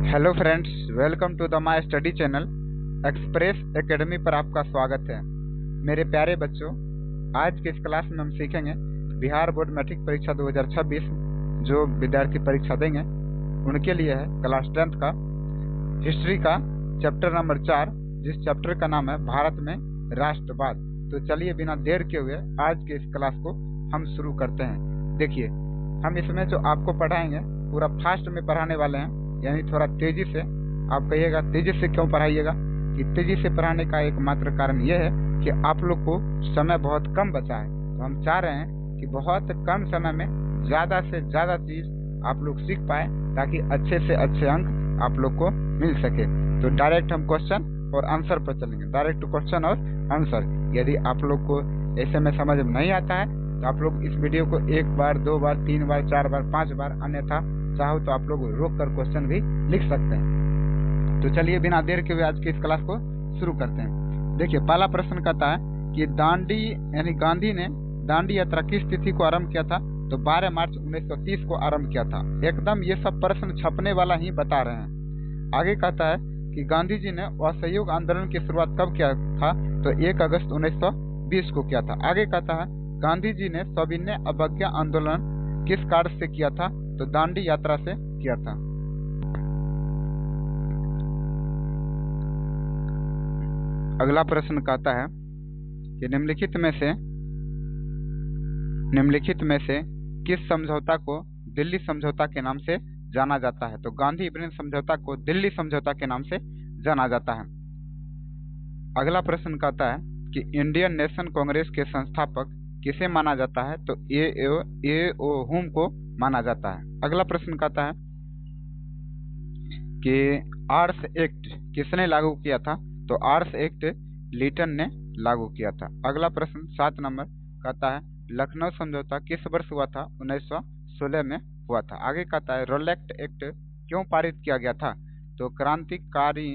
Hello friends, welcome to the my study channel Express Academy पर आपका स्वागत है। मेरे प्यारे बच्चों, आज के इस क्लास में हम सीखेंगे बिहार बोर्ड मैट्रिक परीक्षा 2026 जो विद्यार्थी परीक्षा देंगे उनके लिए है क्लास 10th का हिस्ट्री का चैप्टर नंबर 4, जिस चैप्टर का नाम है भारत में राष्ट्रवाद। तो चलिए बिना देर के हुए आज के इस क्लास को हम शुरू करते हैं। देखिए, हम इसमें जो आपको पढ़ाएंगे पूरा फास्ट में पढ़ाने वाले हैं, यानी थोड़ा तेजी से। आप कहिएगा तेजी से क्यों पढ़ाइएगा? कि तेजी से पढ़ाने का एकमात्र कारण यह है कि आप लोग को समय बहुत कम बचा है, तो हम चाह रहे हैं कि बहुत कम समय में ज़्यादा से ज़्यादा चीज़ आप लोग सीख पाए, ताकि अच्छे से अच्छे अंक आप लोग को मिल सके। तो डायरेक्ट हम क्वेश्चन और आंसर पर चलेंगे, डायरेक्ट क्वेश्चन और आंसर। यदि आप लोग को ऐसे में समझ में नहीं आता है तो आप लोग इस वीडियो को 1 बार, 2 बार, 3 बार, 4 बार, 5 बार, अन्यथा चाहो तो आप लोग रोक कर क्वेश्चन भी लिख सकते हैं। तो चलिए बिना देर के हुए आज की इस क्लास को शुरू करते हैं। देखिए, पहला प्रश्न कहता है कि दांडी यानी गांधी ने दांडी यात्रा किस तिथि को आरंभ किया था? तो 12 मार्च 1930 को आरंभ किया था। एकदम ये सब प्रश्न छपने वाला ही बता रहे हैं। आगे कहता है कि गांधी जी ने असहयोग आंदोलन की शुरुआत कब किया था? तो 1 अगस्त 1920 को किया था। आगे कहता है गांधी जी ने सविनय अवज्ञा आंदोलन किस कार्य से किया था? तो दांडी यात्रा से किया था। अगला प्रश्न कहता है कि निम्नलिखित में से किस समझौता को दिल्ली समझौता के नाम से जाना जाता है? तो गांधी ब्रेन समझौता को दिल्ली समझौता के नाम से जाना जाता है। अगला प्रश्न कहता है कि इंडियन नेशनल कांग्रेस के संस्थापक किसे माना जाता है? तो ए.ओ. हुम को माना जाता है। अगला प्रश्न कहता है कि आर्स एक्ट किसने लागू किया था? तो आर्स एक्ट लिटन ने लागू किया था। अगला प्रश्न 7 नंबर कहता है लखनऊ समझौता किस वर्ष हुआ था? 1916 में हुआ था। आगे कहता है रोलेक्ट एक्ट क्यों पारित किया गया था? तो क्रांतिकारी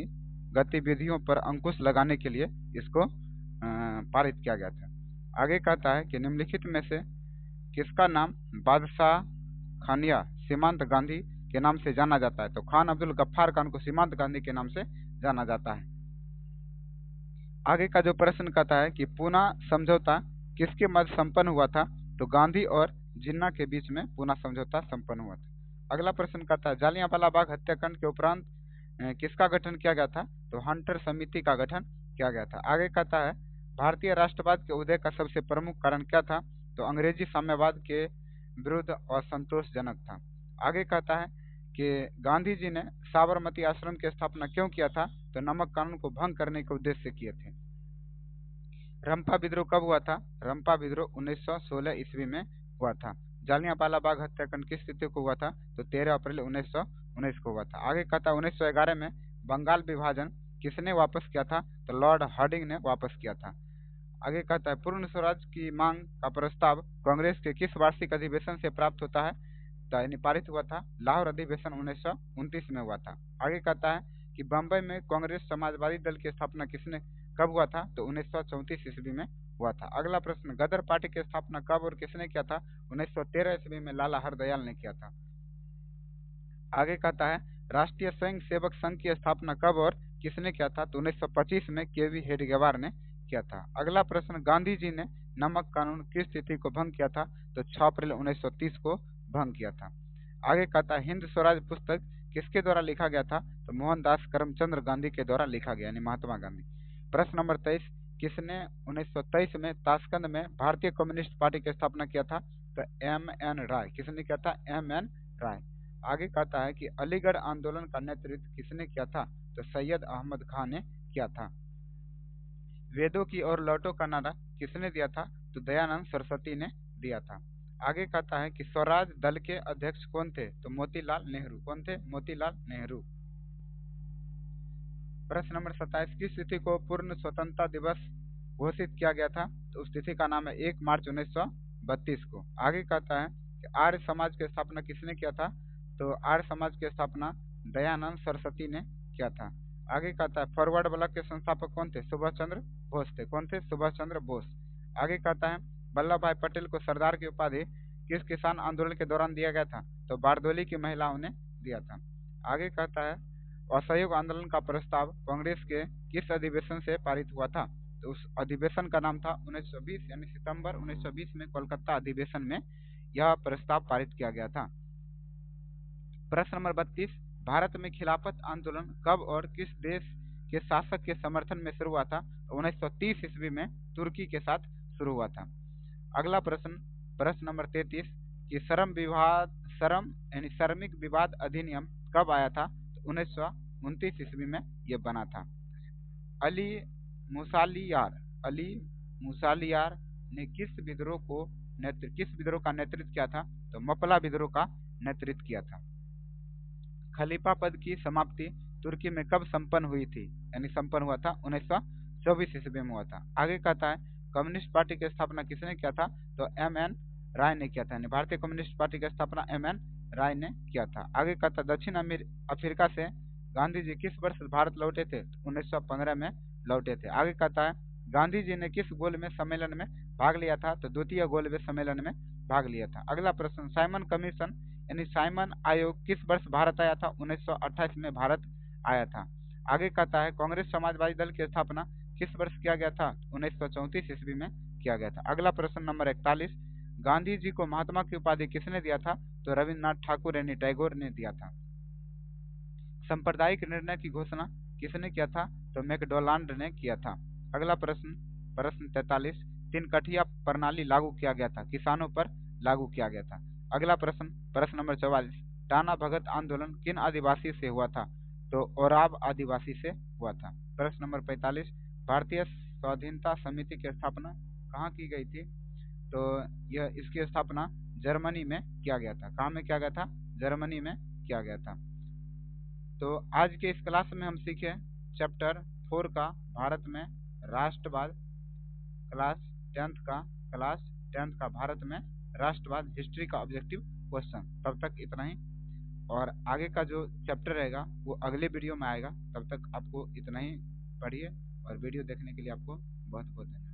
गतिविधियों पर अंकुश लगाने के लिए इसको पारित किया गया था। आगे कहता है कि निम्नलिखित में से किसका नाम बादशाह खानिया सीमांत गांधी के नाम से जाना जाता है? तो खान अब्दुल गफ्फार खान को सीमांत गांधी के नाम से जाना जाता है। आगे का जो प्रश्न कहता है कि पूना समझौता किसके मध्य संपन्न हुआ था? तो गांधी और जिन्ना के बीच में पूना समझौता संपन्न हुआ था। अगला प्रश्न कहता है जालियांवाला बाग हत्याकांड के उपरांत किसका गठन किया गया था? तो हंटर समिति का गठन किया गया था। आगे कहता है भारतीय राष्ट्रवाद के उदय का सबसे प्रमुख कारण क्या था? तो अंग्रेजी साम्यवाद के विरुद्ध असंतोषजनक था। आगे कहता है कि गांधी जी ने साबरमती आश्रम की स्थापना क्यों किया था? तो नमक कानून को भंग करने के उद्देश्य से किए थे। रंपा विद्रोह कब हुआ था? रंपा विद्रोह 1916 ईस्वी में हुआ था। जालियांवाला बाग हत्याकांड किस तिथि को हुआ था? तो 13 अप्रैल 1919 को हुआ था। आगे कहता है 1911 में बंगाल विभाजन किसने वापस किया था? तो लॉर्ड हार्डिंग ने वापस किया था। आगे कहता है पूर्ण स्वराज की मांग का प्रस्ताव कांग्रेस के किस वार्षिक अधिवेशन से प्राप्त होता है? तो पारित हुआ था लाहौर अधिवेशन 1929 में हुआ था। आगे कहता है कि बंबई में कांग्रेस समाजवादी दल की स्थापना किसने कब हुआ था? तो 1934 ईस्वी में हुआ था। अगला प्रश्न गदर पार्टी की स्थापना कब और किसने किया था? 1913 ईस्वी में लाला हरदयाल ने किया था। आगे कहता है राष्ट्रीय स्वयं सेवक संघ की स्थापना कब और किसने किया था? तो 1925 में के.वी. हेडगेवार ने किया था। अगला प्रश्न गांधी जी ने नमक कानून किस तिथि को भंग किया था? तो 6 अप्रैल 1930 को भंग किया था। आगे कहता है हिंद स्वराज पुस्तक किसके द्वारा लिखा गया था? तो मोहनदास करमचंद गांधी के द्वारा लिखा गया, यानी महात्मा गांधी। प्रश्न नंबर 23 किसने 1923 में ताशकंद में भारतीय कम्युनिस्ट पार्टी की स्थापना किया था? तो M.N. राय। किसने किया था? M.N. राय। आगे कहता है कि अलीगढ़ आंदोलन का नेतृत्व किसने किया था? तो सैयद अहमद खान ने किया था। वेदों की ओर लौटो का नारा किसने दिया था? तो दयानंद सरस्वती ने दिया था। आगे कहता है कि स्वराज दल के अध्यक्ष कौन थे? तो मोतीलाल नेहरू। कौन थे? मोतीलाल नेहरू। प्रश्न नंबर 27 किस तिथि को पूर्ण स्वतंत्रता दिवस घोषित किया गया था? तो उस तिथि का नाम है 1 मार्च 1932 को। आगे कहता है कि आर्य समाज की स्थापना किसने किया था? तो आर्य समाज की स्थापना दयानंद सरस्वती ने किया था। आगे कहता है फॉरवर्ड ब्लॉक के संस्थापक कौन थे? सुभाष चंद्र बोस थे। कौन थे? सुभाष चंद्र बोस। आगे कहता है वल्लभ भाई पटेल को सरदार की उपाधि किस किसान आंदोलन के दौरान दिया गया था? तो बारदोली की महिलाओं ने दिया था। आगे कहता है असहयोग आंदोलन का प्रस्ताव कांग्रेस के किस अधिवेशन से पारित हुआ था? तो उस अधिवेशन का नाम था 1920 यानी सितंबर 1920 में कोलकाता अधिवेशन में यह प्रस्ताव पारित किया गया था। प्रश्न नंबर 32, भारत में खिलाफत आंदोलन कब और किस देश के शासक के समर्थन में शुरू हुआ था? 1930 ईस्वी में तुर्की के साथ शुरू हुआ था। अगला प्रश्न नंबर 33 कि श्रम यानी श्रमिक विवाद अधिनियम कब आया था? तो 1929 ईस्वी में यह बना था। अली मुसालियार ने किस विद्रोह का नेतृत्व किया था? तो मपला विद्रोह का नेतृत्व किया था। खलीफा पद की समाप्ति तुर्की में कब संपन्न हुई थी? यानी संपन्न हुआ था 1924 ईस्वी में हुआ था। आगे कहता है कम्युनिस्ट पार्टी की स्थापना किसने किया था? तो एम.एन. राय ने किया था। यानी भारतीय कम्युनिस्ट पार्टी की स्थापना एम.एन. राय ने किया था। आगे कहता है दक्षिण अफ्रीका से गांधी जी किस वर्ष भारत लौटे थे? 1915 में लौटे थे। आगे कहता है गांधी जी ने किस गोलमेज सम्मेलन में भाग लिया था? तो द्वितीय गोलमेज सम्मेलन में भाग लिया था। अगला प्रश्न साइमन कमीशन यानी साइमन आयोग किस वर्ष भारत आया था? 1928 में भारत आया था। आगे कहता है कांग्रेस समाजवादी दल की स्थापना किस वर्ष किया गया था? 1934 ईस्वी में किया गया था। अगला प्रश्न नंबर 41 गांधी जी को महात्मा की उपाधि किसने दिया था? तो रविन्द्रनाथ ठाकुर यानी टैगोर ने दिया था। सांप्रदायिक निर्णय की घोषणा किसने किया था? तो मैकडोनाल्ड ने किया था। अगला प्रश्न 43 तीन कठिया प्रणाली लागू किया गया था, किसानों पर लागू किया गया था। अगला प्रश्न नंबर 44 टाना भगत आंदोलन किन आदिवासी से हुआ था? तो ओराव आदिवासी से हुआ था। प्रश्न नंबर 45 भारतीय स्वाधीनता समिति की स्थापना कहाँ की गई थी? तो यह इसकी स्थापना जर्मनी में किया गया था। कहाँ में किया गया था? जर्मनी में किया गया था। तो आज के इस क्लास में हम सीखे चैप्टर 4 का भारत में राष्ट्रवाद क्लास 10th का भारत में राष्ट्रवाद हिस्ट्री का ऑब्जेक्टिव क्वेश्चन। तब तक इतना ही, और आगे का जो चैप्टर रहेगा वो अगले वीडियो में आएगा। तब तक आपको इतना ही पढ़िए, और वीडियो देखने के लिए आपको बहुत बहुत धन्यवाद।